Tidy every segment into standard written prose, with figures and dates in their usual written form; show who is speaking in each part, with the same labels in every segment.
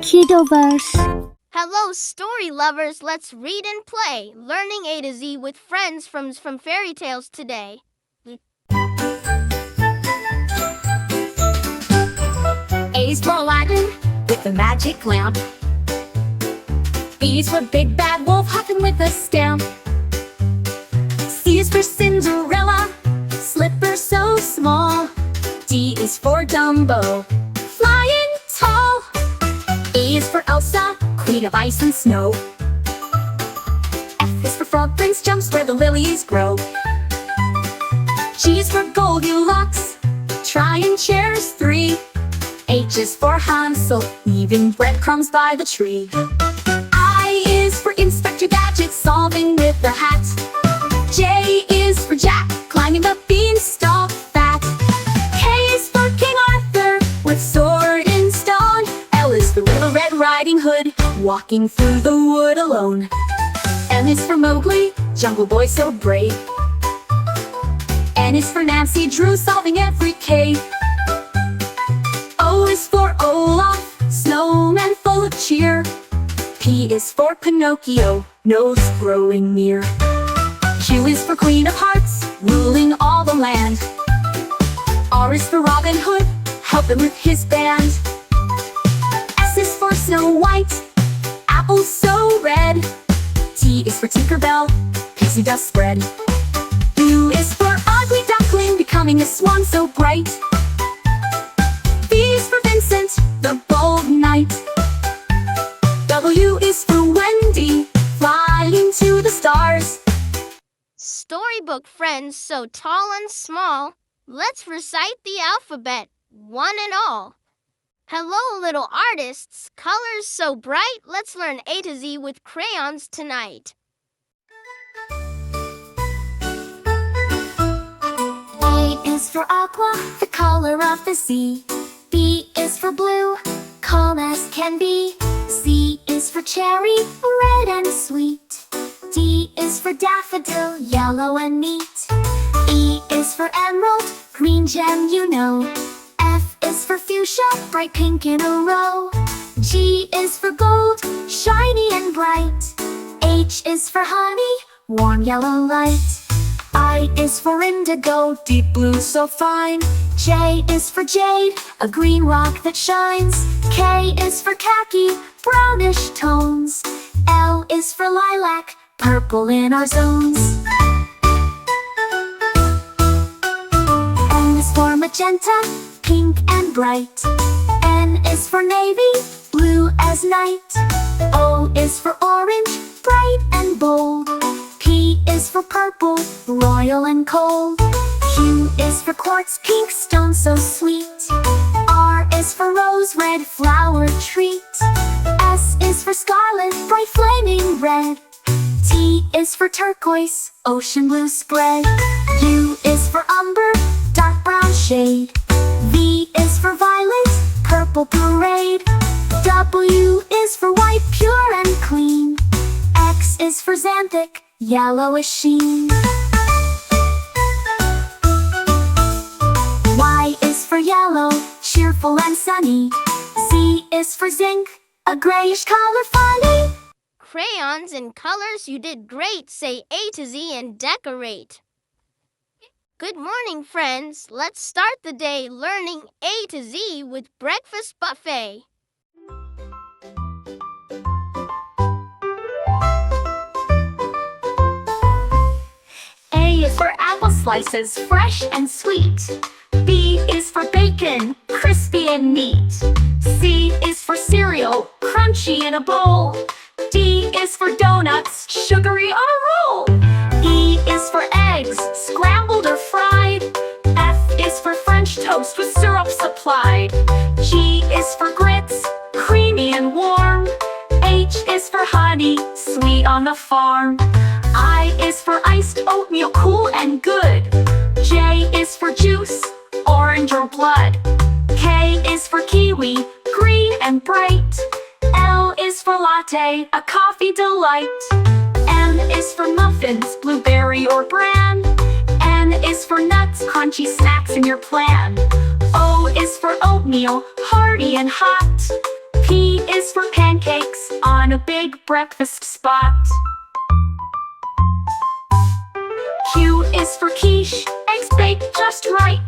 Speaker 1: Kiddoverse.
Speaker 2: Hello, story lovers. Let's read and play. Learning A to Z with friends from fairy tales today.
Speaker 3: A is for Aladdin with the magic lamp. B is for Big Bad Wolf hopping with a stamp. C is for Cinderella, slipper so small. D is for Dumbo, flying tall. E is for Elsa, queen of ice and snow. F is for Frog Prince, jumps where the lilies grow. G is for Goldilocks, trying chairs 3. H is for Hansel, leaving breadcrumbs by the tree. I is for Inspector Gadget, solving with the hat. J is for Jack, climbing the beanstalk fat. K is for King Arthur, with sword and stone. L is for Little Red Riding Hood, walking through the wood alone. M is for Mowgli, jungle boy so brave. N is for Nancy Drew, solving every cave. O is for Olaf, snowman full of cheer. P is for Pinocchio, nose growing near. Q is for Queen of Hearts, ruling all the land. R is for Robin Hood, helping with his band. S is for Snow White, apple so red. T is for Tinkerbell, pixie dust spread. U is for Ugly Duckling, becoming a swan so bright. V is for Vincent, the bold knight. W is for Wendy, flying to the stars.
Speaker 2: Storybook friends so tall and small. Let's recite the alphabet, one and all. Hello, little artists, colors so bright. Let's learn A to Z with crayons tonight.
Speaker 3: A is for aqua, the color of the sea. B is for blue, calm as can be. C is for cherry, red and sweet. D is for daffodil, yellow and neat. E is for emerald, green gem you know. F is for fuchsia, bright pink in a row. G is for gold, shiny and bright. H is for honey, warm yellow light. I is for indigo, deep blue so fine. J is for jade, a green rock that shines. K is for khaki, brownish tones. L is for lilac, purple in our zones. M is for magenta, pink and bright. N is for navy, blue as night. O is for orange, bright and bold. P is for purple, royal and cold. Q is for quartz, pink stone so sweet. R is for rose, red flower treat. S is for scarlet, bright flaming red. T is for turquoise, ocean blue spread. U is for umber, dark brown shade. V is for violet, purple parade. W is for white, pure and clean. X is for xanthic, yellowish sheen. Y is for yellow, cheerful and sunny. Z is for zinc, a grayish color funny.
Speaker 2: Crayons and colors, you did great. Say A to Z and decorate. Good morning, friends. Let's start the day learning A to Z with Breakfast Buffet.
Speaker 3: A is for apple slices, fresh and sweet. B is for bacon, crispy and neat. C is for cereal, crunchy in a bowl. D is for donuts, sugary on a roll. E is for eggs, scrambled or fried. F is for French toast with syrup supplied. G is for grits, creamy and warm. H is for honey, sweet on the farm. I is for iced oatmeal, cool and good. J is for juice, orange or blood. K is for kiwi, green and bright. L is for latte, a coffee delight. M is for muffins, blueberry or bran. N is for nuts, crunchy snacks in your plan. O is for oatmeal, hearty and hot. P is for pancakes on a big breakfast spot. Q is for quiche, eggs baked just right.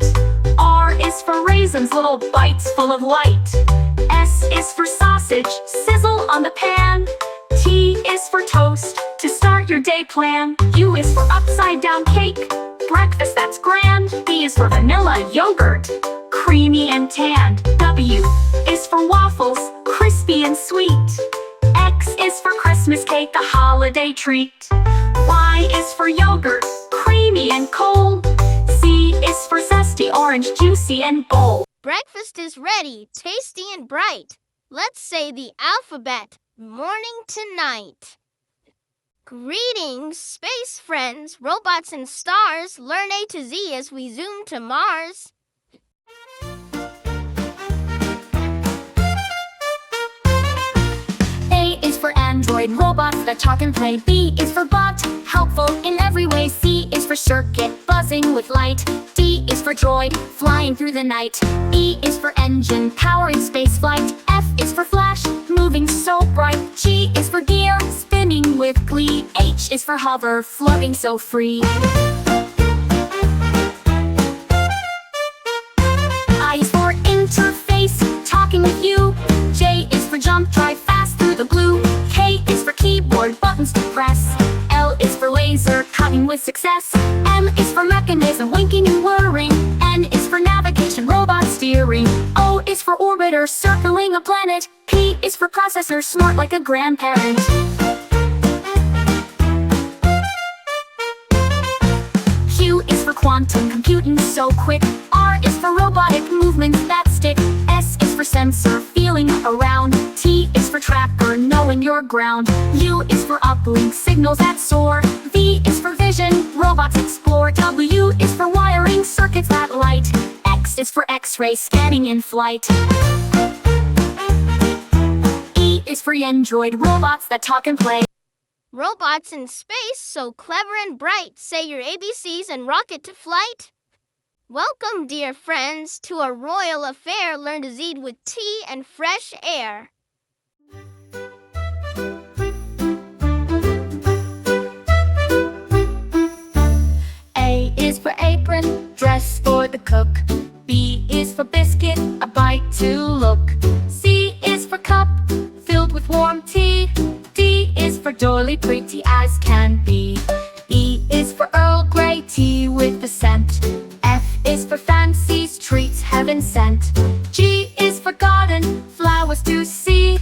Speaker 3: R is for raisins, little bites full of light. S is for sausage, sizzle on the pan. T is for toast, to start your day plan. U is for upside down cake, breakfast that's grand. V is for vanilla yogurt, creamy and tanned. W is for waffles, crispy and sweet. X is for Christmas cake, a holiday treat. Y is for yogurt, creamy and cold. Z is for zesty orange, juicy and bold.
Speaker 2: Breakfast is ready, tasty and bright. Let's say the alphabet, morning to night. Greetings, space friends, robots and stars. Learn A to Z as we zoom to Mars.
Speaker 3: A is for android, robots that talk and play. B is for bot, helpful in every way. C is for circuit, buzzing with light. D is for droid, flying through the night. E is for engine, powering space flight. F is for flash, moving so bright. G is for gear, spinning with glee. H is for hover, floating so free. I is for interface, talking with you. J is for jump, drive fast through the blue. K is for keyboard, buttons to press. L is for laser, cutting with success. M is for mechanism, winking and whirring. N is for navigation, robot steering. O is for orbiter, circling a planet. P is for processor, smart like a grandparent. Q is for quantum computing so quick. R is for robotic movements that stick. S is for sensor, feeling around. T is for tracker, knowing your ground. U is for uplink, signals that soar. V is for vision, robots explore. W is for wiring, circuits that light. X is for X-ray, scanning in flight. E is for android, robots that talk and play.
Speaker 2: Robots in space, so clever and bright. Say your ABCs and rocket to flight. Welcome, dear friends, to a royal affair. Learn to Z with tea and fresh air.
Speaker 3: A is for apron, dress for the cook. B is for biscuit, a bite to look. C is for cup, filled with warm tea. D is for doily, pretty as can be. E is for Earl Grey tea with the scent. F is for fancies, treats heaven sent. G is for garden, flowers to see.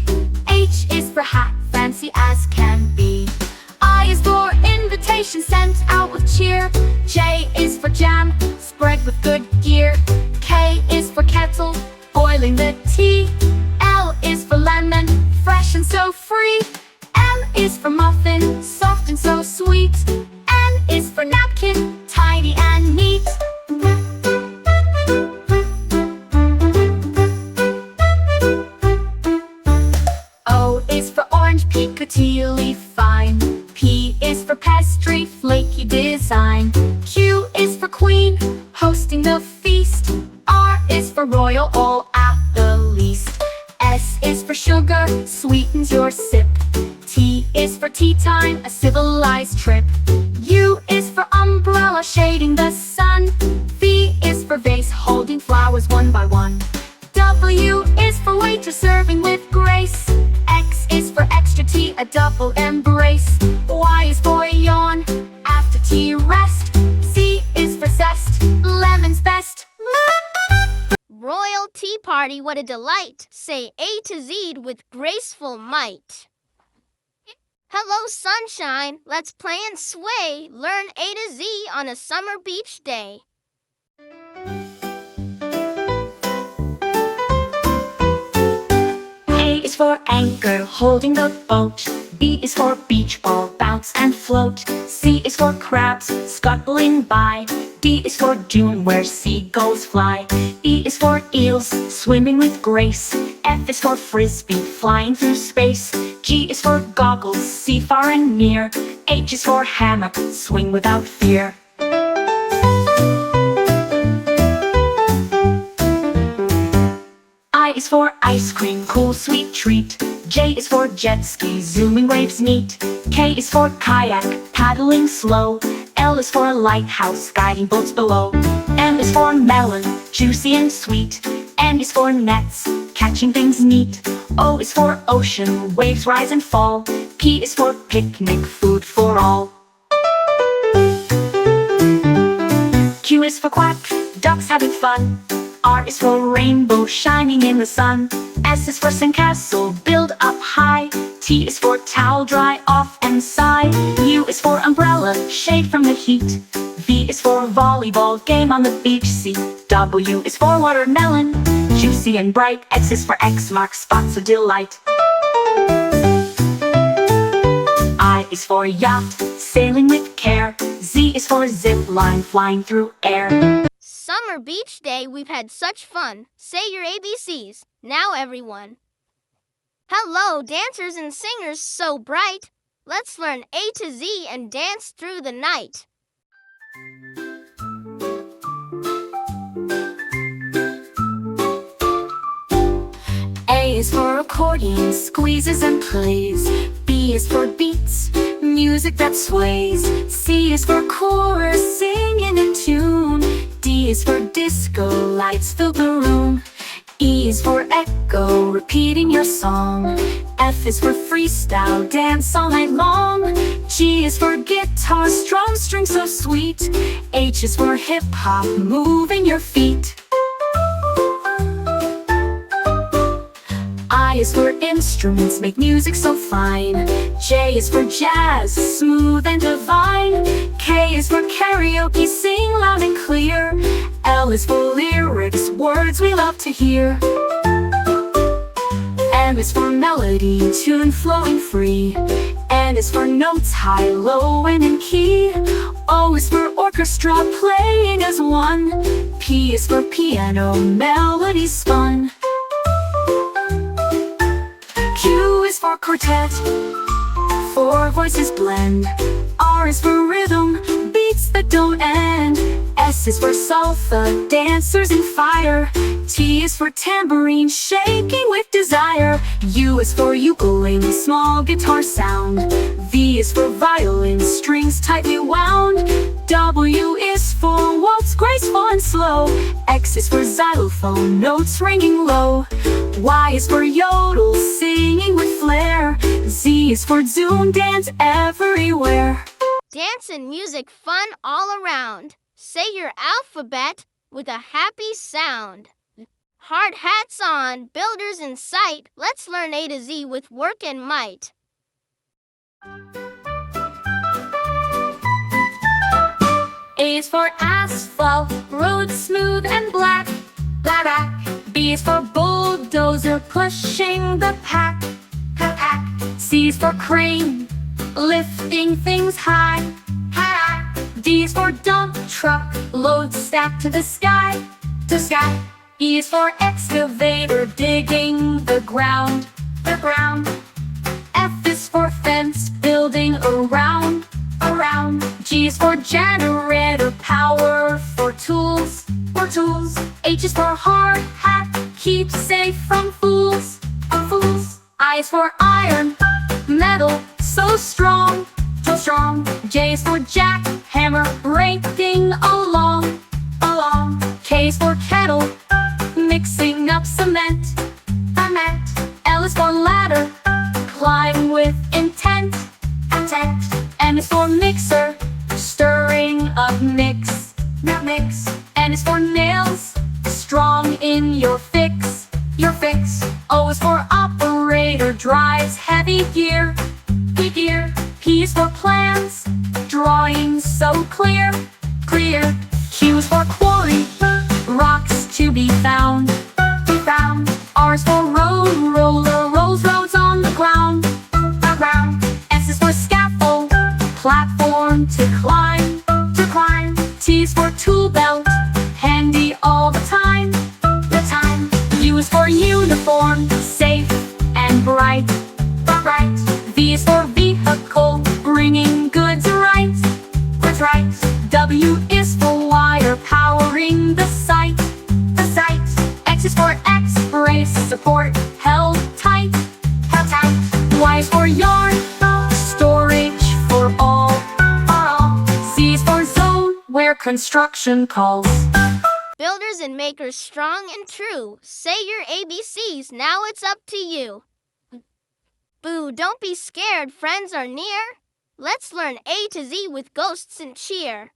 Speaker 3: H is for hat, fancy as can be. I is for invitation sent out with cheer. J is for jam, spread with good gear. K is for kettle, boiling the tea. L is for lemon, fresh and so free. M is for muffin, soft and so sweet. N is for napkin, tidy and neat. O is for orange, piccatily fine. P is for pastry, flaky design. Q is for queen, hosting the feast. R is for royal, all at the least. S is for sugar, sweetens your sip. T is for tea time, a civilized trip. U is for umbrella, shading the sun. V is for vase, holding flowers one by one. W is for waiter, serving with grace. X is for extra tea, a double embrace. Y is for yawn, after tea rest. Z is for zest, lemon's best.
Speaker 2: Royal tea party, what a delight. Say A to Z with graceful might. Hello, sunshine. Let's play and sway. Learn A to Z on a summer beach day.
Speaker 3: A is for anchor, holding the boat. B is for beach ball, bounce and float. C is for crabs, scuttling by. D is for dune, where seagulls fly. E is for eels, swimming with grace. F is for frisbee, flying through space. G is for goggles, see far and near. H is for hammock, swing without fear. is for ice cream, cool sweet treat. J is for jet ski, zooming waves neat. K is for kayak, paddling slow. L is for lighthouse, guiding boats below. M is for melon, juicy and sweet. N is for nets, catching things neat. O is for ocean, waves rise and fall. P is for picnic, food for all. Q is for quack, ducks having fun. R is for rainbow, shining in the sun. S is for sandcastle, build up high. T is for towel, dry off and sigh. U is for umbrella, shade from the heat. V is for volleyball, game on the beach. C, W is for watermelon, juicy and bright. X is for X marks spots of delight. I is for yacht, sailing with care. Z is for zip line, flying through air.
Speaker 2: Summer beach day, we've had such fun. Say your ABCs. Now everyone. Hello, dancers and singers so bright. Let's learn A to Z and dance through the night.
Speaker 3: A is for accordion, squeezes and plays. B is for beats, music that sways. C is for chorus, singing in tune. D is for disco, lights fill the room. E is for echo, repeating your song. F is for freestyle, dance all night long. G is for guitar, strum strings so sweet. H is for hip-hop, moving your feet. I is for instruments, make music so fine. J is for jazz, smooth and divine. K is for karaoke, sing loud and clear. L is for lyrics, words we love to hear. M is for melody, tune flowing free. N is for notes high, low and in key. O is for orchestra, playing as one. P is for piano, melodies spun. Q is for quartet, four voices blend. R is for rhythm, beats that don't end. S is for salsa, dancers in fire. T is for tambourine, shaking with desire. U is for ukulele, small guitar sound. V is for violin, strings tightly wound. W is for waltz, graceful and slow. X is for xylophone, notes ringing low. Y is for yodel, singing with flair. Z is for zoom, dance everywhere.
Speaker 2: Dance and music fun all around. Say your alphabet with a happy sound. Hard hats on, builders in sight. Let's learn A to Z with work and might.
Speaker 3: A is for asphalt, road smooth and black. Black. B is for bulldozer, pushing the pack. C is for crane, lifting things high. D is for dump truck, load stacked to the sky. E is for excavator, digging the ground. F is for fence, building around. G is for generator, power for tools. H is for hard hat, keep safe from fools. I is for iron, metal, so strong. J is for jack, hammer, breaking along. K is for kettle, mixing up cement. L is for ladder, climb with intent. M is for mixer, stirring up mix. N is for nails, strong in your fix. O is for operator, drives heavy gear. P is for plans, drawing so clear. Q is for quarry, rocks to be found. R is for road, roller, rolls roads on the ground. S is for scaffold, platform to climb. T is for tool belt, handy all the time. U is for uniform, safe and bright. V is for vehicle, bringing goods right. W is for wire, powering the site. X is for X-rays, support construction calls.
Speaker 2: Builders and makers strong and true. Say your ABCs, now it's up to you. Boo, don't be scared, friends are near. Let's learn A to Z with ghosts and cheer.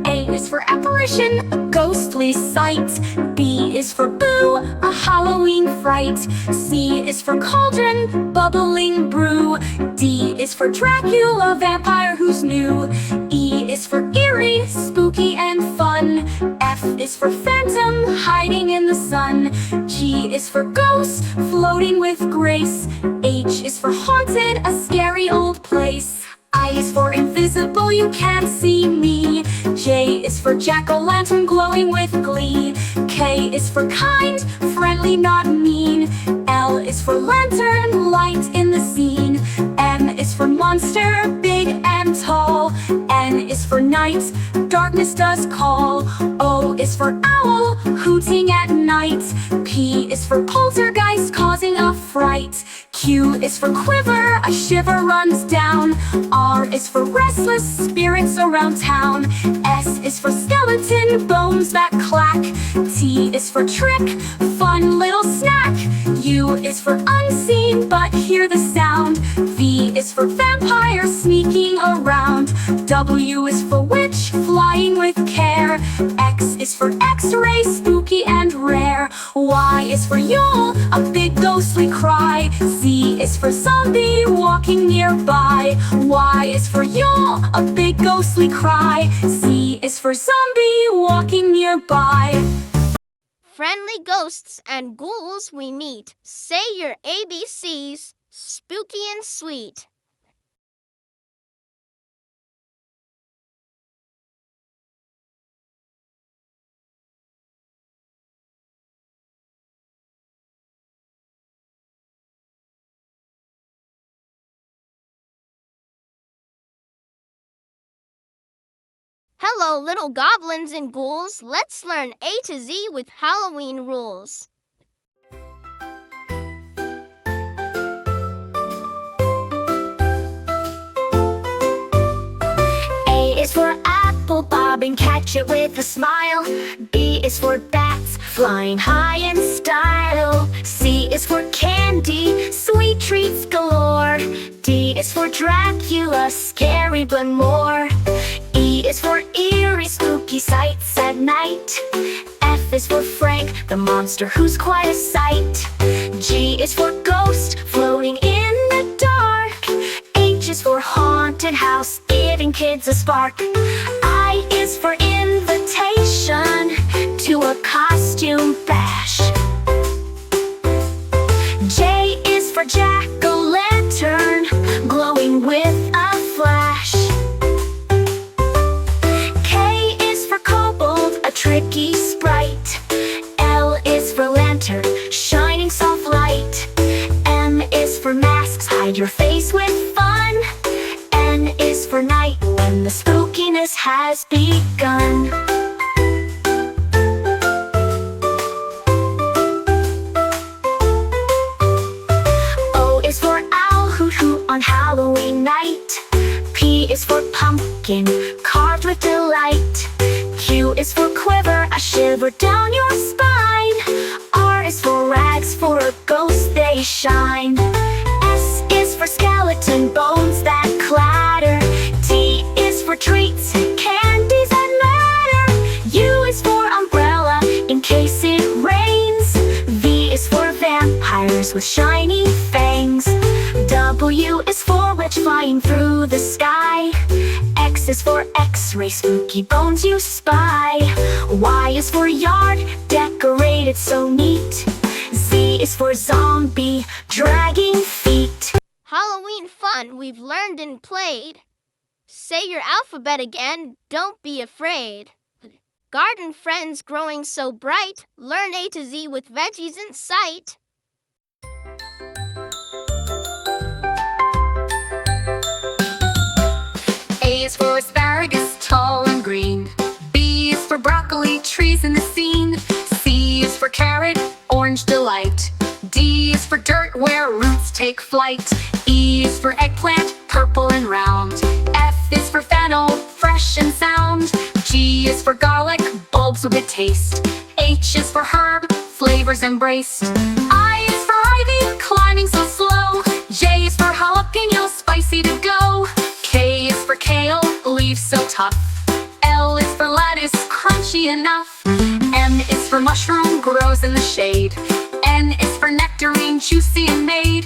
Speaker 3: A is for apparition, a ghostly sight. B is for boo, a Halloween fright. C is for cauldron, bubbling brew. D is for Dracula, vampire who's new. E is for eerie, spooky and fun. F is for phantom, hiding in the sun. G is for ghost, floating with grace. H is for haunted, a scary old place. I is for invisible, you can't see me. J is for jack-o'-lantern, glowing with glee. K is for kind, friendly, not mean. L is for lantern, light in the scene. M is for monster, big and tall. N is for night, darkness does call. O is for owl, hooting at night. P is for poltergeist, causing a fright. Q is for quiver, a shiver runs down. R is for restless spirits around town. S is for skeleton, bones that clack. T is for trick, fun little snack. U is for unseen, but hear the sound. V is for vampire, sneaking around. W is for witch, flying with care. X is for x-ray, spooky and rare. Y is for Yule, a big ghostly cry. Z is for zombie, walking nearby. Y is for Yule, a big ghostly cry. Z is for zombie, walking nearby.
Speaker 2: Friendly ghosts and ghouls we meet. Say your ABCs, spooky and sweet. Hello, little goblins and ghouls. Let's learn A to Z with Halloween rules.
Speaker 3: A is for apple, bob and catch it with a smile. B is for bats, flying high in style. C is for candy, sweet treats galore. D is for Dracula, scary but more. E is for eerie, spooky sights at night. F is for Frank, the monster who's quite a sight. G is for ghost, floating in the dark. H is for haunted house, giving kids a spark. I is for invitation to a costume bash. J is for jack-o'-lantern, glowing with a flash. K is for kobold, a tricky sprite. L is for lantern, shining soft light. M is for masks, hide your face with fun. N is for night, when the spookiness has begun. O is for owl, hoot hoot on Halloween night. P is for pumpkin, carved with delight. Q is for quiver, a shiver down your spine. R is for rags, for a ghost they shine. S is for skeleton, bones that clatter. T is for treats, candies that matter. U is for umbrella, in case it rains. V is for vampires with shiny fangs. W is for witch, flying through the sky. X is for x-ray, spooky bones you spy. Y is for yard, decorated so neat. Z is for zombie, dragging feet.
Speaker 2: Halloween fun we've learned and played. Say your alphabet again, don't be afraid. Garden friends growing so bright, learn A to Z with veggies in sight.
Speaker 1: A is for asparagus, tall and green. B is for broccoli, trees in the scene. C is for carrot, orange delight. D is for dirt, where roots take flight. E is for eggplant, purple and round. F fresh and sound. G is for garlic, bulbs with a taste. H is for herb, flavors embraced. I is for ivy, climbing so slow. J is for jalapeno, spicy to go. K is for kale, leaves so tough. L is for lettuce, crunchy enough. M is for mushroom, grows in the shade. N is for nectarine, juicy and made.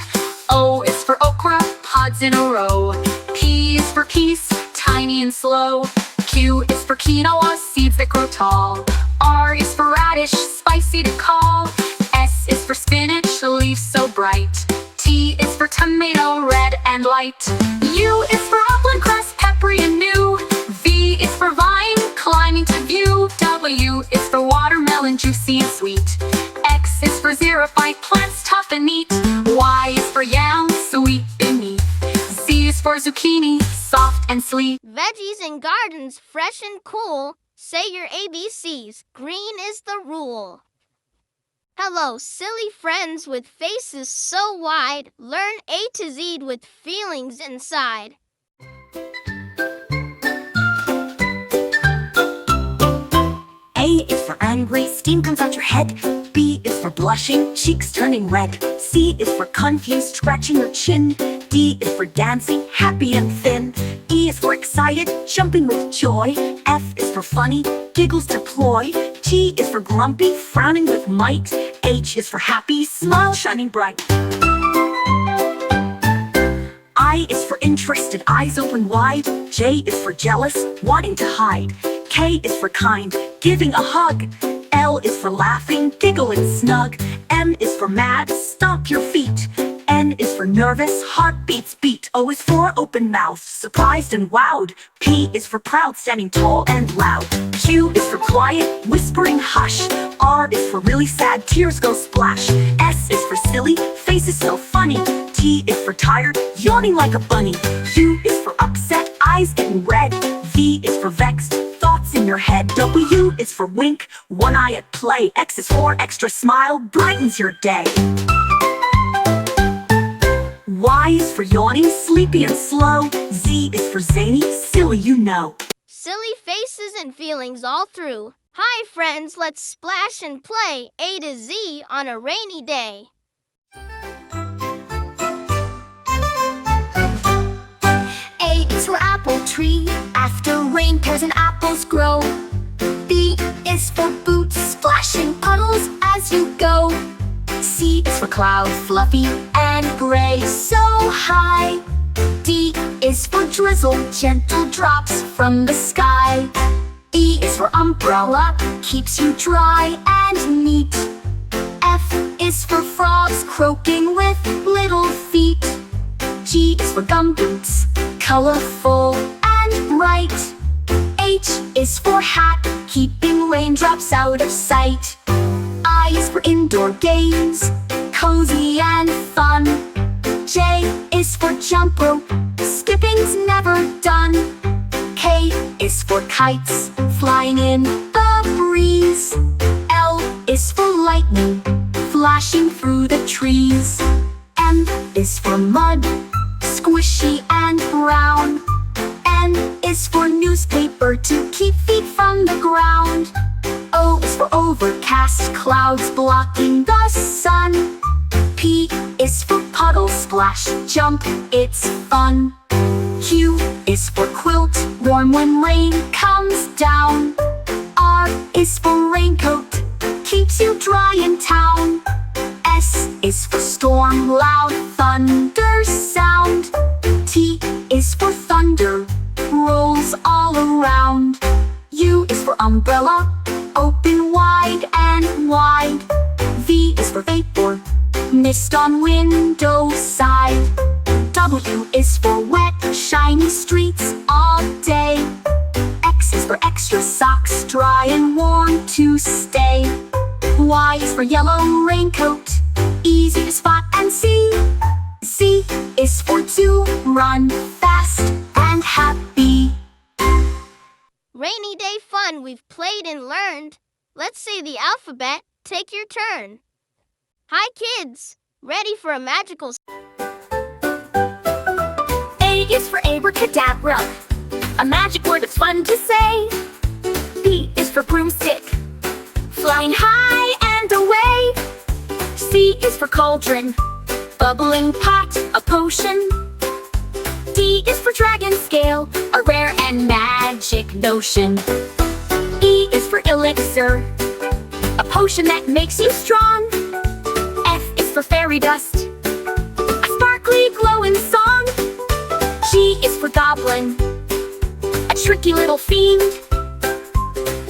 Speaker 1: O is for okra, pods in a row. P is for peace, tiny and slow. Q is for quinoa, seeds that grow tall. R is for radish, spicy to call. S is for spinach, leaves so bright. T is for tomato, red and light. U is for upland cress, peppery and new. V is for vine, climbing to view. W is for watermelon, juicy and sweet. X is for xerophyte, plants tough and neat. Y is for yam, sweet beneath. Z is for zucchini, soft and sweet.
Speaker 2: Veggies and gardens, fresh and cool. Say your ABCs, green is the rule. Hello, silly friends with faces so wide. Learn A to Z with feelings inside.
Speaker 3: A is for angry, steam comes out your head. B is for blushing, cheeks turning red. C is for confused, scratching your chin. D is for dancing, happy and thin. E is for excited, jumping with joy. F is for funny, giggles deploy. G is for grumpy, frowning with might. H is for happy, smile shining bright. I is for interested, eyes open wide. J is for jealous, wanting to hide. K is for kind, giving a hug. L is for laughing, giggling snug. M is for mad, stomp your feet. N is for nervous, heartbeats beat. O is for open mouth, surprised and wowed. P is for proud, standing tall and loud. Q is for quiet, whispering hush. R is for really sad, tears go splash. S is for silly, face is so funny. T is for tired, yawning like a bunny. U is for upset, eyes getting red. V is for vexed, thoughts in your head. W is for wink, one eye at play. X is for extra smile, brightens your day. Y is for yawning, sleepy and slow. Z is for zany, silly you know.
Speaker 2: Silly faces and feelings all through. Hi friends, let's splash and play A to Z on a rainy day.
Speaker 3: A is for apple tree, after rain pears and apples grow. B is for boots, splashing puddles as you go. C is for cloud, fluffy and gray, so high. D is for drizzle, gentle drops from the sky. E is for umbrella, keeps you dry and neat. F is for frogs, croaking with little feet. G is for gumboots, colorful and bright. H is for hat, keeping raindrops out of sight. I is for indoor games, cozy and fun. J is for jump rope, skipping's never done. K is for kites, flying in the breeze. L is for lightning, flashing through the trees. M is for mud, squishy and brown. N is for newspaper, to keep feet from the ground. O is for overcast, clouds blocking the sun. P is for puddle, splash, jump, it's fun. Q is for quilt, warm when rain comes down. R is for raincoat, keeps you dry in town. S is for storm, loud thunder sound. T is for thunder, rolls all around. U is for umbrella, open wide and wide. V is for vapor, mist on window side. W is for wet, shiny streets all day. X is for extra socks, dry and warm to stay. Y is for yellow raincoat, easy to spot and see. Z is for to run fast and happy.
Speaker 2: Rainy day fun, we've played and learned. Let's say the alphabet, take your turn. Hi kids, ready for a magical...
Speaker 3: A is for abracadabra, a magic word that's fun to say. B is for broomstick, flying high and away. C is for cauldron, bubbling pot, a potion. D is for dragon scale, a rare and magic notion. E is for elixir, a potion that makes you strong. F is for fairy dust, a sparkly glowing song. G is for goblin, a tricky little fiend.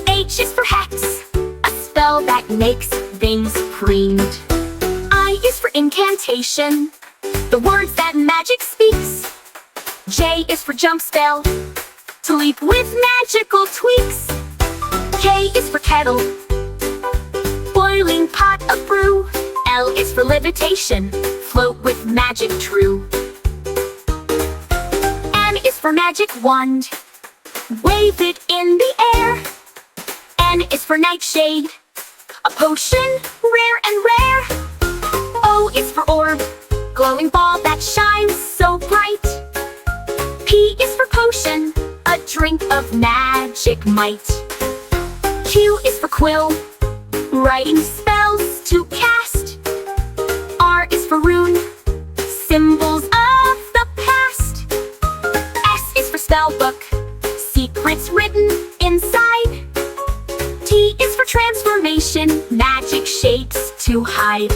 Speaker 3: H is for hex, a spell that makes things creamed. I is for incantation, the words that magic speaks. J is for jump spell, to leap with magical tweaks. K is for kettle, boiling pot of brew. L is for levitation, float with magic true. M is for magic wand, wave it in the air. N is for nightshade, a potion rare and rare. O is for orb, glowing ball that shines so bright. P is for potion, a drink of magic might. Q is for quill, writing spells to cast. R is for rune, symbols of the past. S is for spellbook, secrets written inside. T is for transformation, magic shapes to hide.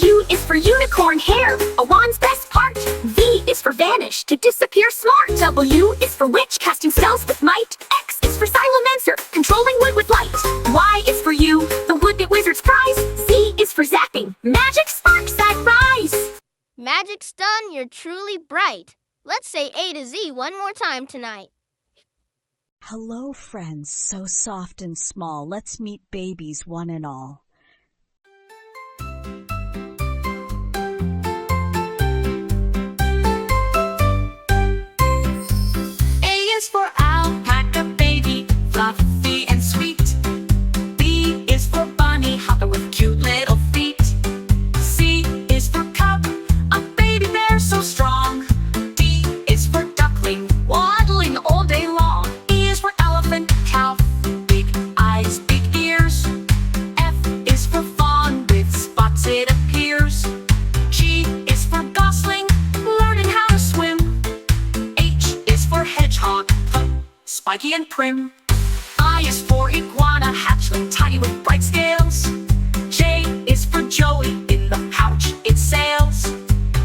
Speaker 3: U is for unicorn hair, a wand's best part. V is for vanish, to disappear smart. W is for witch, casting spells with might. X is for silencer, controlling wood with light. Y is for you, the wood that wizards prize. Z is for zapping, magic sparks that rise.
Speaker 2: Magic's done, you're truly bright. Let's say A to Z one more time tonight.
Speaker 4: Hello, friends, so soft and small. Let's meet babies one and all.
Speaker 1: A is for alpaca baby, fluffy and sweet. B is for bunny, hopping with cute little feet. C is for cub, a baby bear so strong. D is for duckling, waddling all day long. E is for elephant, cow, big eyes, big ears. F is for fawn, with spots it appears. G is for gosling, learning how to swim. H is for hedgehog, spiky and prim. I is for iguana, hatchling, tiny with bright scales. J is for Joey, in the pouch it sails.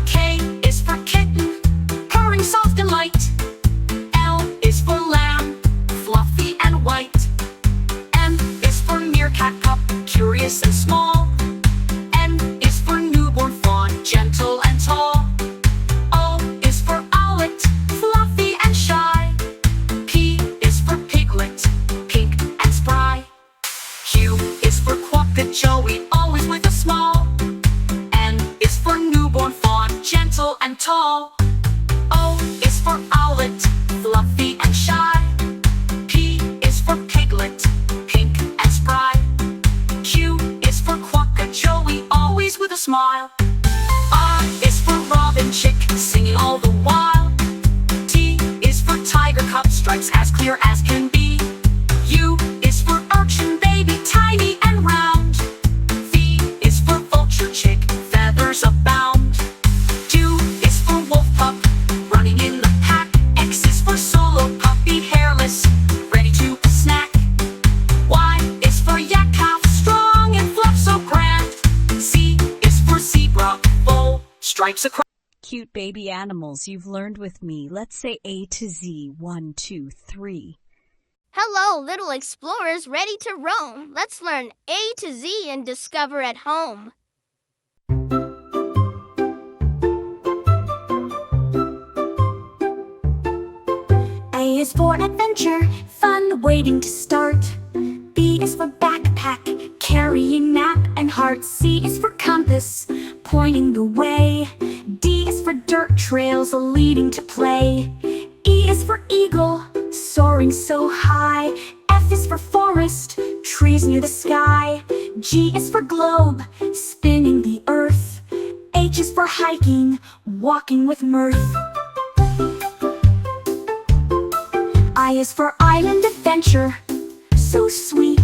Speaker 1: K is for kitten, purring soft and light. L is for lamb, fluffy and white. M is for meerkat pup, curious and small. N is for newborn fawn, gentle and tall. O is for owlet, fluffy and shy. P is for piglet, pink and spry. Q is for quokka Joey, always with a smile. N is for newborn fawn, gentle and tall. O is for owlet, fluffy and shy. P is for piglet, pink and spry. Q is for quokka Joey, always with a smile. R is for robin chick, singing all the while. T is for tiger cub, stripes as clear as can be. U is for urchin baby, tiny and round. V is for vulture chick, feathers abound. Q is for wolf pup, running in the pack. X is for solo puppy, hairless, ready to snack. Y is for yak calf, strong and fluff so grand. Z is for zebra, full stripes across.
Speaker 4: Cute baby animals you've learned with me. Let's say A to Z, 1, 2, 3.
Speaker 2: Hello, little explorers ready to roam. Let's learn A to Z and discover at home.
Speaker 3: A is for adventure, fun waiting to start. B is for backpack, carrying map and heart. C is for compass, pointing the way. D is for dirt trails leading to play. E is for eagle, soaring so high. F is for forest, trees near the sky. G is for globe, spinning the earth. H is for hiking, walking with mirth. I I is for island adventure, so sweet.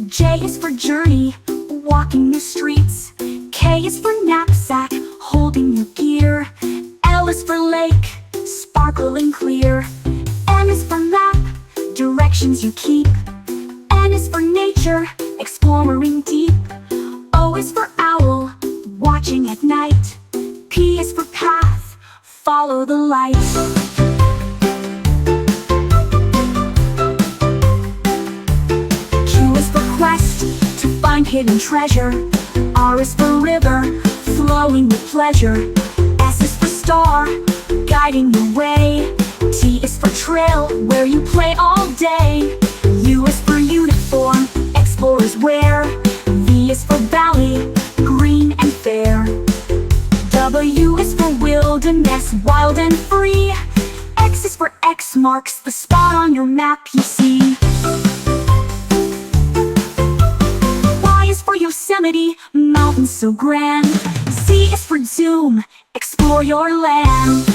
Speaker 3: J is for journey, walking the streets. K is for knapsack, holding your gear. L is for lake, sparkling clear. M is for map, directions you keep. N is for nature, exploring deep. O is for owl, watching at night. P is for path, follow the light. Q is for quest, to find hidden treasure. R is for river, flowing with pleasure. S is for star, guiding the way. T is for trail, where you play all day. U is for uniform, explorers wear. V is for valley, green and fair. W is for wilderness, wild and free. X is for X marks the spot on your map you see. Y is for Yosemite, mountains so grand. Z is for zoom, explore your land.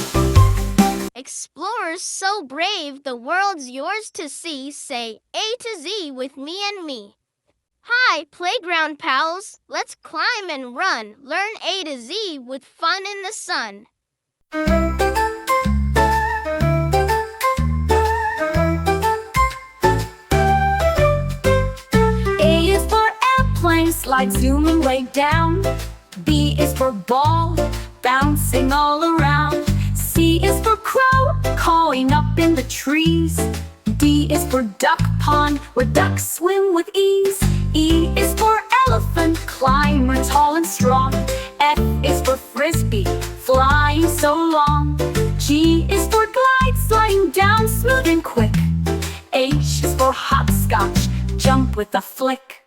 Speaker 2: Explorers so brave, the world's yours to see. Say A to Z with me and me. Hi, playground pals. Let's climb and run. Learn A to Z with fun in the sun.
Speaker 3: A is for airplane, slide zooming way down. B is for ball, bouncing all around. C is for crow, cawing up in the trees. D is for duck pond, where ducks swim with ease. E is for elephant, climber tall and strong. F is for frisbee, flying so long. G is for glide, sliding down smooth and quick. H is for hopscotch, jump with a flick.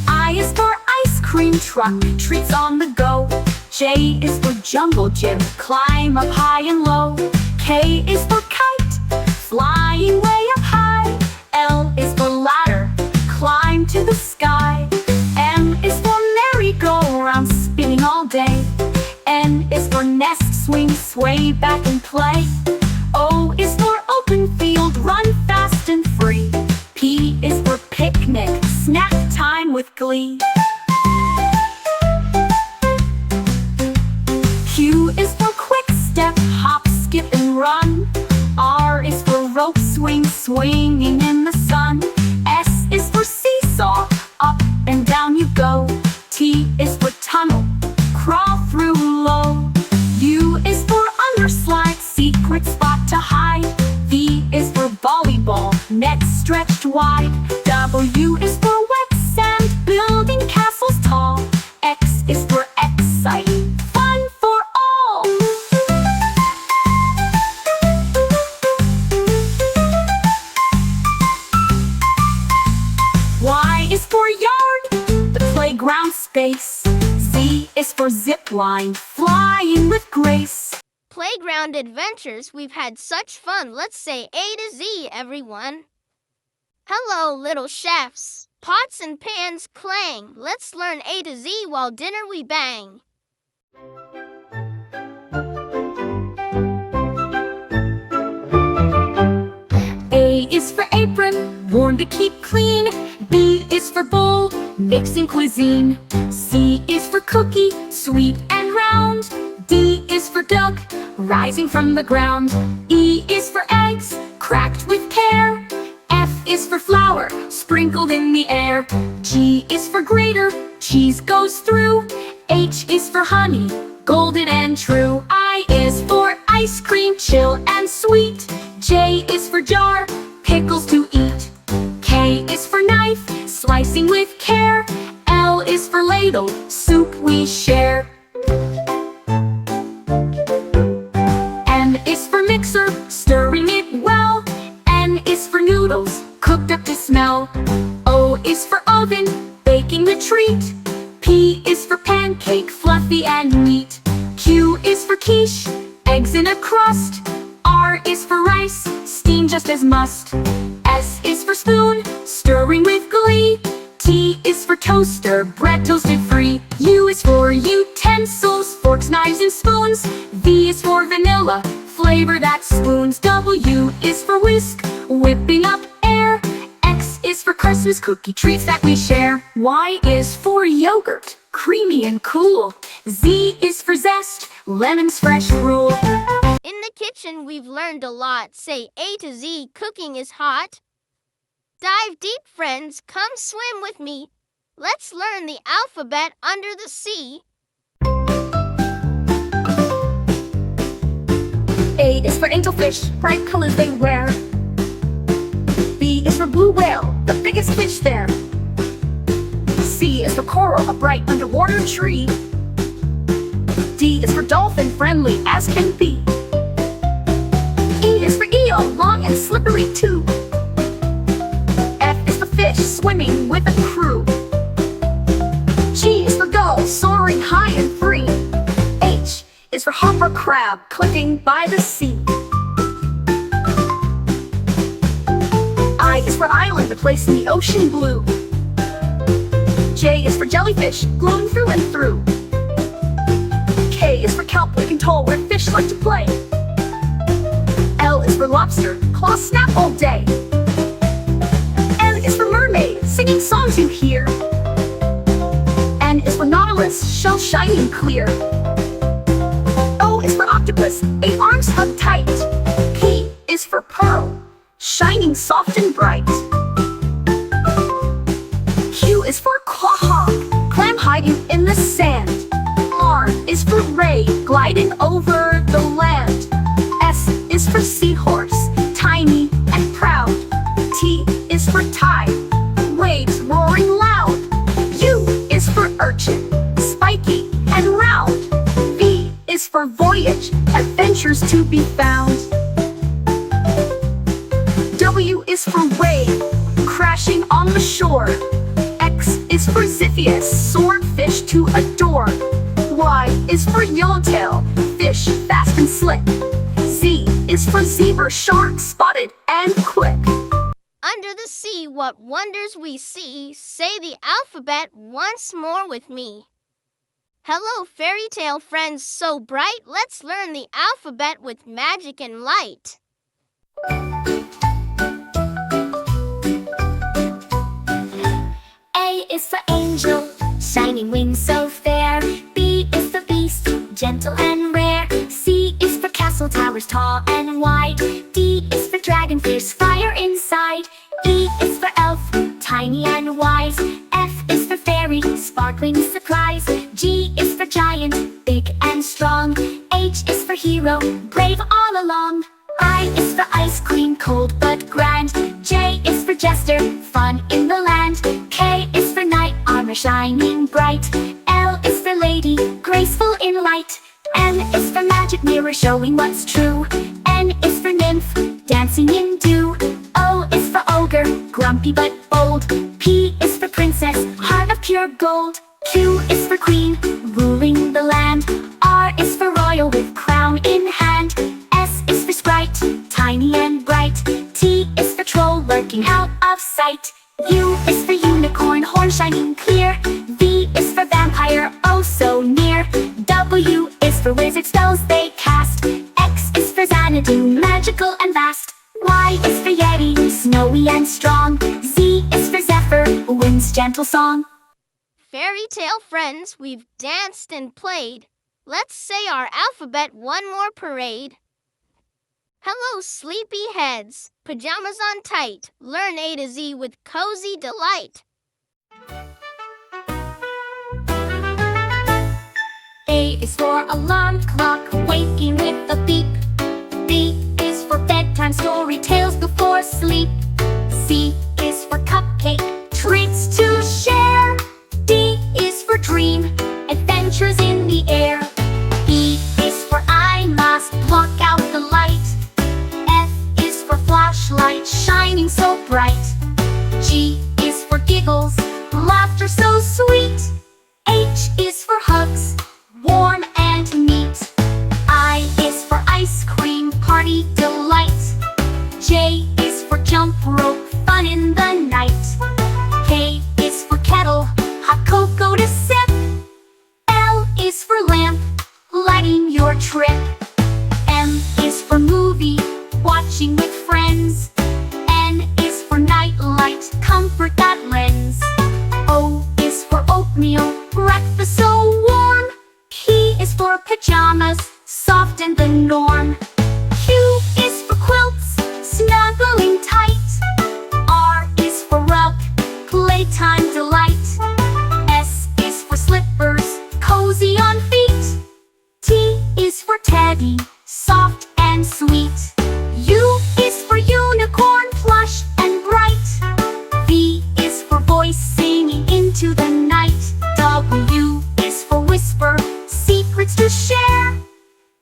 Speaker 3: I is for ice cream truck, treats on the go. J is for jungle gym, climb up high and low. K is for kite, flying way up high. L is for ladder, climb to the sky. M is for merry-go-round, spinning all day. N is for nest, swing, sway back and play. O is for open field, run fast and free. P is for picnic, snack time with glee. Q is for quick step, hop, skip and run. R is for rope swing, swinging in the sun. S is for seesaw, up and down you go. T is for tunnel, crawl through low. U is for underslide, secret spot to hide. V is for volleyball, net stretched wide. W is for wet sand, building castles tall. X is for exciting, fun for all. Y is for yard, the playground space. Z is for zip line, flying with grace.
Speaker 2: Playground adventures, we've had such fun. Let's say A to Z, everyone. Hello, little chefs. Pots and pans clang. Let's learn A to Z while dinner we bang.
Speaker 3: A is for apron, worn to keep clean. B is for bowl, mixing cuisine. C is for cookie, sweet and round. D is for duck, rising from the ground. E is for eggs, cracked with care. F is for flour, sprinkled in the air. G is for grater, cheese goes through. H is for honey, golden and true. I is for ice cream, chill and sweet. J is for jar, pickles to eat. K is for knife, slicing with care. L is for ladle, soup we share. M is for mixer, stirring it well. N is for noodles, cooked up to smell. O is for oven, baking the treat. P is for pancake, fluffy and neat. Q is for quiche, eggs in a crust. R is for rice, steamed just as must. S is for spoon, stirring with glee. T is for toaster, bread toasted free. U is for utensils, forks, knives and spoons. V V is for vanilla, flavor that spoons. W is for whisk, whipping up air. X is for Christmas cookie treats that we share. Y is for yogurt, creamy and cool. Z is for zest, lemons fresh rule.
Speaker 2: In the kitchen, we've learned a lot. Say A to Z, cooking is hot. Dive deep, friends. Come swim with me. Let's learn the alphabet under the sea.
Speaker 3: A is for angelfish, bright colors they wear. B is for blue whale, the biggest fish there. C is for coral, a bright underwater tree. D is for dolphin, friendly as can be. E is for eel, long and slippery too. F is for fish, swimming with a crew. G is for gull, soaring high and free. H is for hopper crab, clicking by the sea. I is for island, a place in the ocean blue. J is for jellyfish, glowing through and through. K is for kelp, looking tall where fish like to play. L is for lobster, claws snap all day. M is for mermaid, singing songs you hear. N is for nautilus, shell shining clear. O is for octopus, 8 arms hug tight. P is for pearl, shining soft and bright. Q is for quahog, clam hiding in the sand. R is for ray, gliding over the land. S is for seahorse, tiny and proud. T is for tide, waves roaring loud. U is for urchin, spiky and round. V is for voyage, adventures to be found. W is for wave, crashing on the shore. X is for Xiphias, swordfish to adore. Y is for yellowtail, fish fast and slick. Z is for zebra, shark spotted and quick.
Speaker 2: Under the sea, what wonders we see. Say the alphabet once more with me. Hello, fairy tale friends so bright. Let's learn the alphabet with magic and light.
Speaker 3: A is for angel, shining wings so fair. B is for beast, gentle and rare. C is for castle towers tall and wide. D is for dragonfish, fire inside. E is for elf, tiny and wise. F is for fairy, sparkling surprise. G is for giant, big and strong. H is for hero, brave all along. I is for ice cream, cold but grand. J is for jester, fun in the land. K is for knight, armor shining bright. L is for lady, graceful in light. M is for magic mirror, showing what's true. N is for nymph, dancing in dew. O is for ogre, grumpy but bold. P is for princess, heart of pure gold. Q is for queen, ruling the land. R is for royal, with crown in hand. S is for sprite, tiny and bright. T is for troll, lurking out of sight. U is for unicorn, horn shining clear. V is for vampire, oh so near. W is for wizard, spells they cast. X is for Xanadu, magical and vast. Y is for yeti, snowy and strong. Z is for zephyr, wind's gentle song.
Speaker 2: Fairy tale friends, we've danced and played. Let's say our alphabet one more parade. Hello, sleepy heads. Pajamas on tight. Learn A to Z with cozy delight.
Speaker 3: A is for alarm clock, waking with a beep. B is for bedtime, story tales before sleep. C is for cupcake, treats to share. D is for dream, adventures in the air. E is for eye mask, block out the light. F is for flashlight, shining so bright. G is for giggles, laughter so sweet. H is for hugs, warm and neat. I is for ice cream, party delight. J is for jump rope, fun in the night. K is for kettle, hot cocoa to sip. L is for lamp, lighting your trip. for movie, watching with friends. N is for nightlight, comfort that lends. O is for oatmeal, breakfast so warm. P is for pajamas, soft and the norm. Q is for quilts, snuggling tight. R is for rug, playtime delight. S is for slippers, cozy on feet. T is for teddy, soft and sweet. U is for unicorn, plush and bright. V is for voice singing into the night. W is for whisper, secrets to share.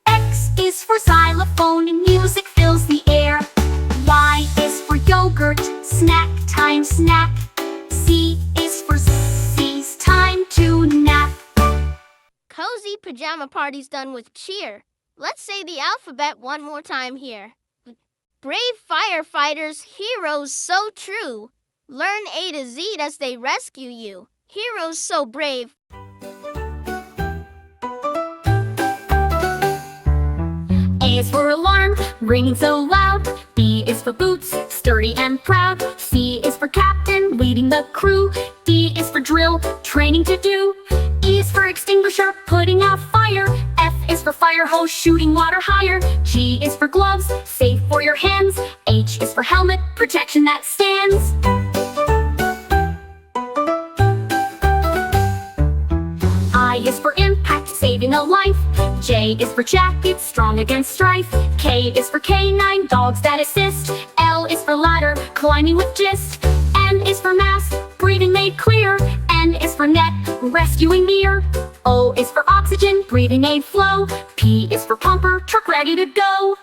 Speaker 3: X is for xylophone and music fills the air. Y is for yogurt, snack time snack. C is for C's time to nap.
Speaker 2: Cozy pajama party's done with cheer. Let's say the alphabet one more time here. Brave firefighters, heroes so true. Learn A to Z as they rescue you. Heroes so brave.
Speaker 3: A is for alarm, ringing so loud. B is for boots, sturdy and proud. C is for captain, leading the crew. D is for drill, training to do. E is for extinguisher, putting out fire. F is for fire hose, shooting water higher. G is for gloves, safe for your hands. H is for helmet, protection that stands. I is for impact, saving a life. J is for jacket, strong against strife. K is for canine, dogs that assist. L is for ladder, climbing with gist. M is for mask, breathing made clear. N is for net, rescuing near. O is for oxygen, breathing aid flow. P is for pumper, truck ready to go.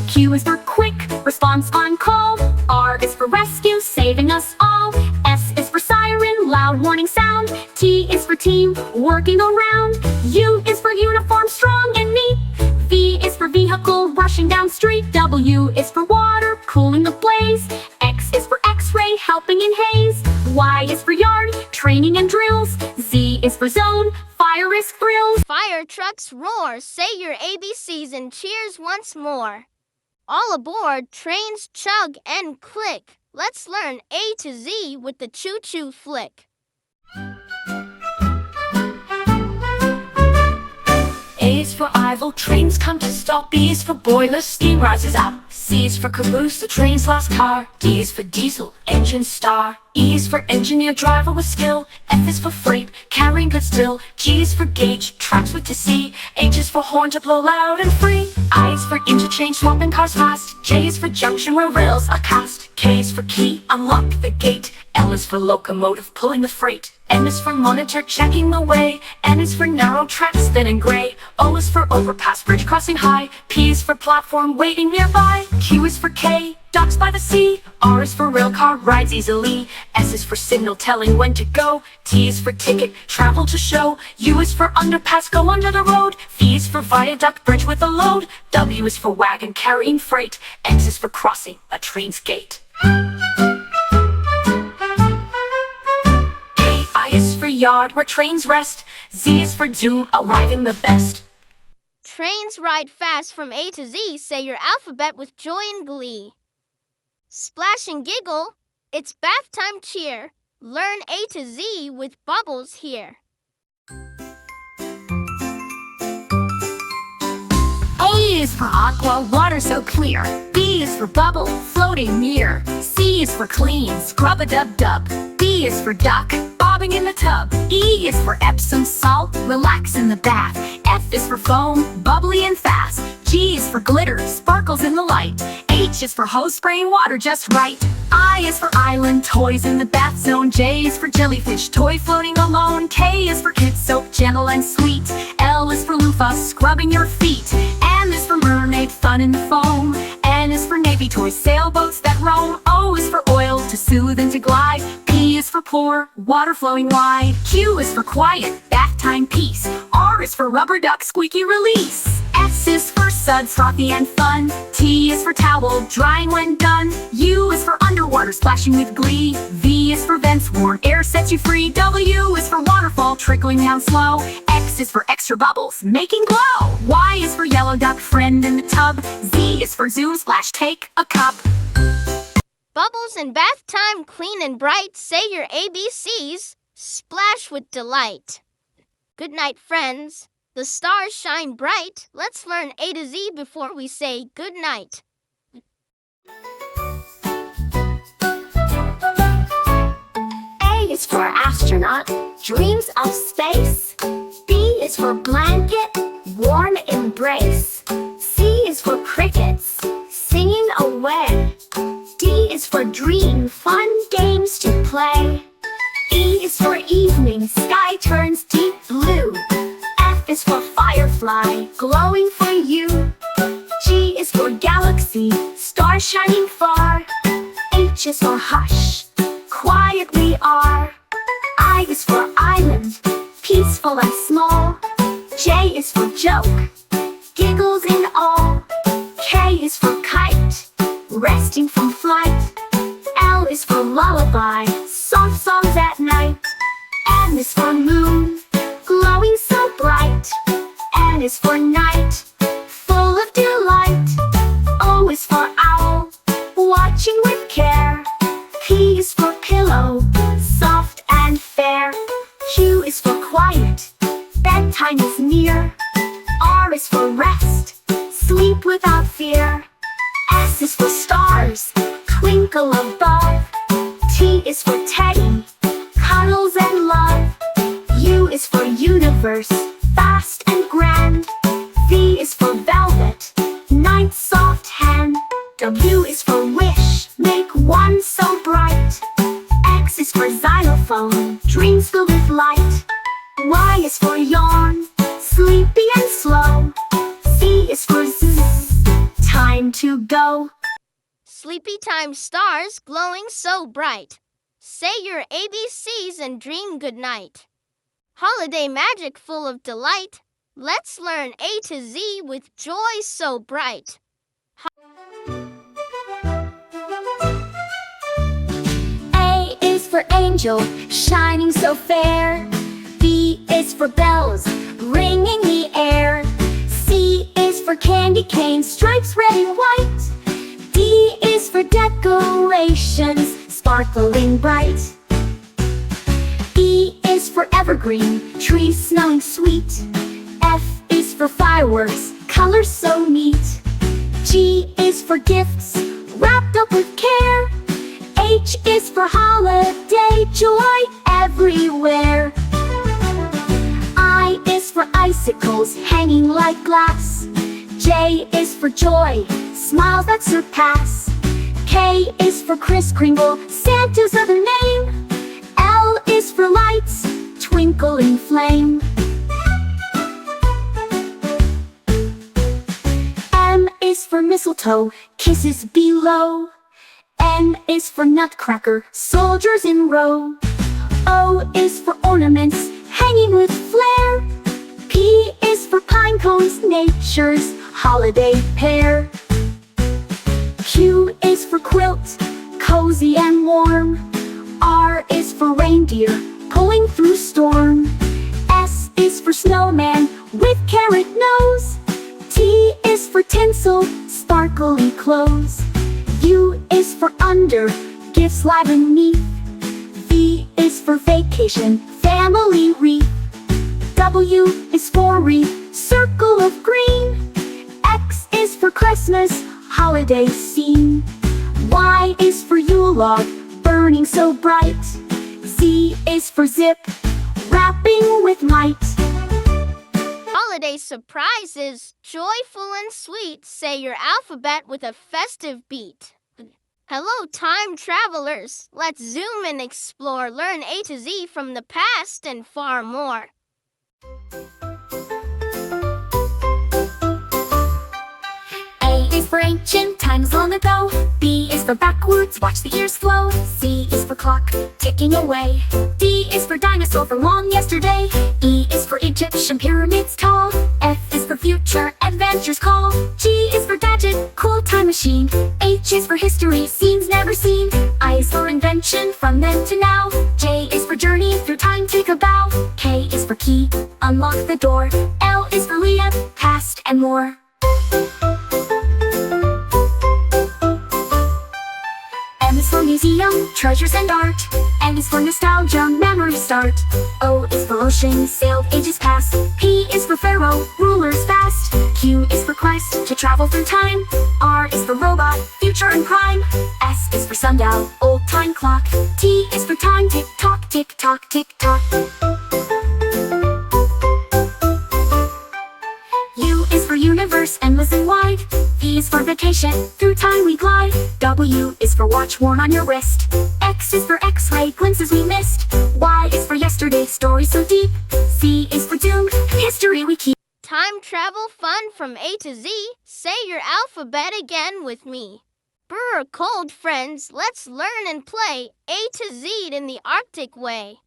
Speaker 3: Q is for quick, response on call. R is for rescue, saving us all. S is for siren, loud warning sound. T is for team, working around. U is for uniform, strong and neat. V is for vehicle, rushing down street. W is for water, cooling the blaze. X is for x-ray, helping in haze. Y is for yard, training and drills. Z is for zone, fire risk thrills.
Speaker 2: Fire trucks roar, say your ABCs and cheers once more. All aboard, trains chug and click. Let's learn A to Z with the choo-choo flick.
Speaker 3: A is for idle, trains come to stop. B is for boiler, steam rises up. C is for caboose, the train's last car. D is for diesel, engine star. E is for engineer, driver with skill. F is for freight, carrying goods still. G is for gauge, tracks with to see. H is for horn to blow loud and free. I is for interchange, swapping cars fast. J is for junction where rails are cast. K is for key, unlock the gate. L is for locomotive, pulling the freight. N is for monitor, checking the way. N is for narrow tracks, thin and gray. O is for overpass, bridge crossing high. P is for platform, waiting nearby. Q is for K, docks by the sea. R is for rail car, rides easily. S is for signal, telling when to go. T is for ticket, travel to show. U is for underpass, go under the road. V is for viaduct, bridge with a load. W is for wagon, carrying freight. X is for crossing, a train's gate. I is for yard, where trains rest. Z is for zoo, arriving the best.
Speaker 2: Trains ride fast from A to Z, say your alphabet with joy and glee. Splash and giggle, it's bath time cheer. Learn A to Z with bubbles here.
Speaker 3: A is for aqua, water so clear. B is for bubble, floating near. C is for clean, scrub-a-dub-dub. D is for duck, bobbing in the tub. E is for Epsom salt, relax in the bath. F is for foam, bubbly and fast. G is for glitter, sparkles in the light. H is for hose, spraying water just right. I is for island, toys in the bath zone. J is for jellyfish, toy floating alone. K is for kid soap, gentle and sweet. L is for loofah, scrubbing your feet. M is for mermaid, fun in the foam. N is for navy toys, sailboats that roam. O is for oil, to soothe and to glide. P is for pour, water flowing wide. Q is for quiet, bath time peace. R is for rubber duck, squeaky release. S is for suds, frothy and fun. T is for towel, drying when done. U is for underwater, splashing with glee. V is for vents, warm air sets you free. W is for waterfall, trickling down slow. X is for extra bubbles, making glow. Y is for yellow duck, friend in the tub. Z is for zoom, splash, take a cup.
Speaker 2: Bubbles in bath time, clean and bright. Say your ABCs, splash with delight. Good night, friends. The stars shine bright. Let's learn A to Z before we say good night.
Speaker 3: A is for astronaut, dreams of space. B is for blanket, warm embrace. C is for crickets, singing away. D is for dream, fun games to play. E is for evening, sky turns deep blue. F is for firefly, glowing for you. G is for galaxy, stars shining far. H is for hush, quiet we are. I is for island, peaceful and small. J is for joke, giggles in all. K is for kite, resting from flight. L is for lullaby, soft songs at night. M is for moon, glowing so bright. N is for night, full of delight. O is for owl, watching with care. P is for pillow, soft and fair. Q is for quiet, bedtime is near. R is for rest, sleep without fear. S is for stars, twinkle above. T is for teddy, cuddles and love. U is for universe, vast and grand. V is for velvet, night's soft hand. W is for wish, make one so bright. X is for xylophone, dreams filled with light. Y is for yawn, sleepy and slow. Z is for zzz, time to go.
Speaker 2: Sleepy time stars glowing so bright. Say your ABCs and dream good night. Holiday magic full of delight. Let's learn A to Z with joy so bright.
Speaker 3: A is for angel, shining so fair. B is for bells, ringing the air. C is for candy cane, stripes red and white. D is for decorations, sparkling bright. E is for evergreen, trees smelling sweet. F is for fireworks, colors so neat. G is for gifts, wrapped up with care. H is for holiday, joy everywhere. I is for icicles, hanging like glass. J is for joy, smiles that surpass. K is for Kris Kringle, Santa's other name. L is for lights, twinkling flame. M is for mistletoe, kisses below. N is for nutcracker, soldiers in row. O is for ornaments, hanging with flair. P is for pine cones, nature's holiday pair. Q is for quilt, cozy and warm. R is for reindeer, pulling through storm. S is for snowman, with carrot nose. T is for tinsel, sparkly clothes. U is for under, gifts live and neat. V is for vacation, family wreath. W is for wreath, circle of green. X is for Christmas, holiday scene. Y is for Yule log, burning so bright. Z is for zip, wrapping with might.
Speaker 2: Holiday surprises, joyful and sweet. Say your alphabet with a festive beat. Hello, time travelers. Let's zoom and explore. Learn A to Z from the past and far more.
Speaker 3: A is for ancient, times long ago. B is for backwards, watch the years flow. C is for clock, ticking away. D is for dinosaur from long yesterday. E is for Egyptian pyramids tall. F is for future, advanced teacher's call. G is for gadget, cool time machine. H is for history, scenes never seen. I is for invention, from then to now. J is for journey, through time take a bow. K is for key, unlock the door. L is for Leah, past and more. M is for museum, treasures and art. N is for nostalgia, memory start. O is for ocean, sailed ages past. P is for pharaoh, rulers fast. Q is for quest, to travel through time. R is for robot, future and prime. S is for sundial, old time clock. T is for time, tick tock, tick tock, tick tock. U is for universe, endless and wide. V is for vacation, through time we glide. W is for watch worn on your wrist. X is for X-ray, glimpses we missed. Y is for yesterday, story so deep. Z is for doom, history we keep.
Speaker 2: Time travel fun from A to Z. Say your alphabet again with me. Brr, cold friends, let's learn and play A to Z in the Arctic way.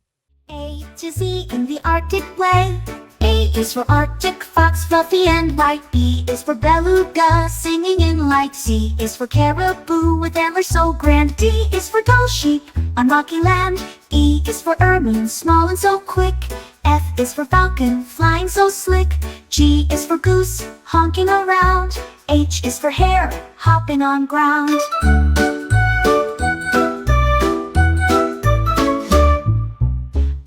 Speaker 3: A to Z in the Arctic way. A is for Arctic fox, fluffy and white. B is for beluga, singing in light. C is for caribou with antlers so grand. D is for dull sheep on rocky land. E is for ermine, small and so quick. F is for falcon, flying so slick. G is for goose, honking around. H is for hare, hopping on ground.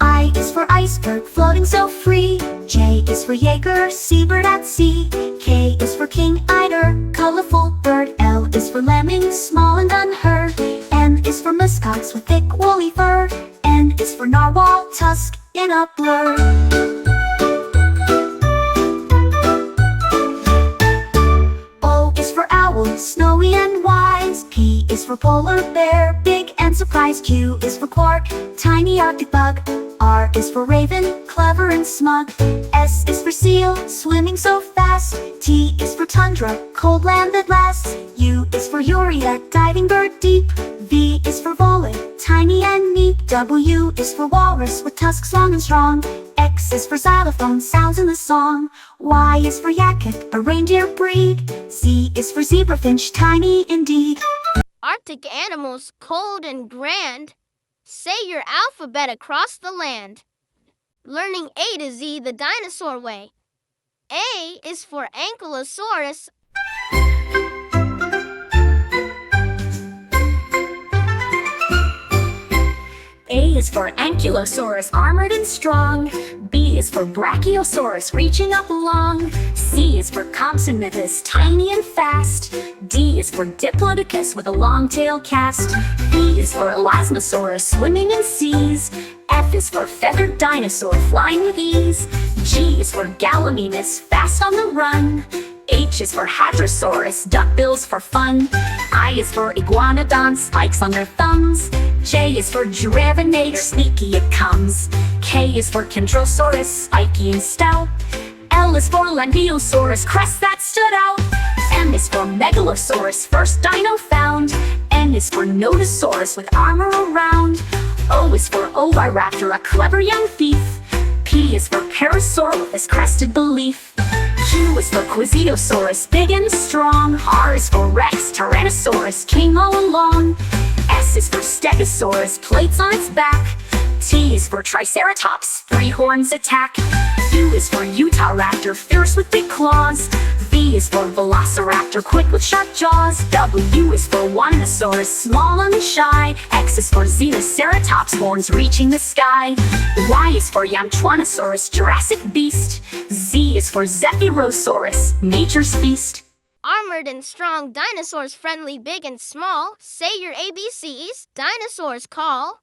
Speaker 3: I is for iceberg, floating so free. J is for Jaeger, seabird at sea. K is for king eider, colorful bird. L is for lemming, small and unheard. M is for muskox with thick woolly fur. N is for narwhal, tusk in a blur. O is for owl, snowy and wise. P is for polar bear, big and surprised. Q is for quark, tiny arctic bug. R is for raven, clever and smug. S is for seal, swimming so fast. T is for tundra, cold land that lasts. U is for urea, diving bird deep. V is for volet, tiny and neat. W is for walrus with tusks long and strong. X is for xylophone, sounds in the song. Y is for yakut, a reindeer breed. Z is for zebrafinch, tiny indeed.
Speaker 2: Arctic animals, cold and grand. Say your alphabet across the land. Learning A to Z the dinosaur way. A is for Ankylosaurus.
Speaker 3: A is for Ankylosaurus, armored and strong. B is for Brachiosaurus, reaching up long. C is for Compsognathus, tiny and fast. D is for Diplodocus, with a long tail cast. E is for Elasmosaurus, swimming in seas. F is for feathered dinosaur, flying with ease. G is for Gallimimus, fast on the run. H is for Hadrosaurus, duckbills for fun. I is for Iguanodon, spikes on their thumbs. J is for Giraffinator, sneaky it comes. K is for Chondrosaurus, spiky and stout. L is for Langiosaurus, crest that stood out. M is for Megalosaurus, first dino found. N is for Nodosaurus, with armor around. O is for Oviraptor, a clever young thief. P is for Parasaur, with his crested belief. Q is for Quiziosaurus, big and strong. R is for Rex, Tyrannosaurus, king all along. S is for Stegosaurus, plates on its back. T is for Triceratops, 3 horns attack. U is for Utahraptor, fierce with big claws. V is for Velociraptor, quick with sharp jaws. W is for Winosaurus, small and shy. X is for Xenoceratops, horns reaching the sky. Y is for Yamtwanosaurus, Jurassic beast. Z is for Zephyrosaurus, nature's feast.
Speaker 2: Armored and strong dinosaurs, friendly, big and small. Say your ABCs. Dinosaurs call.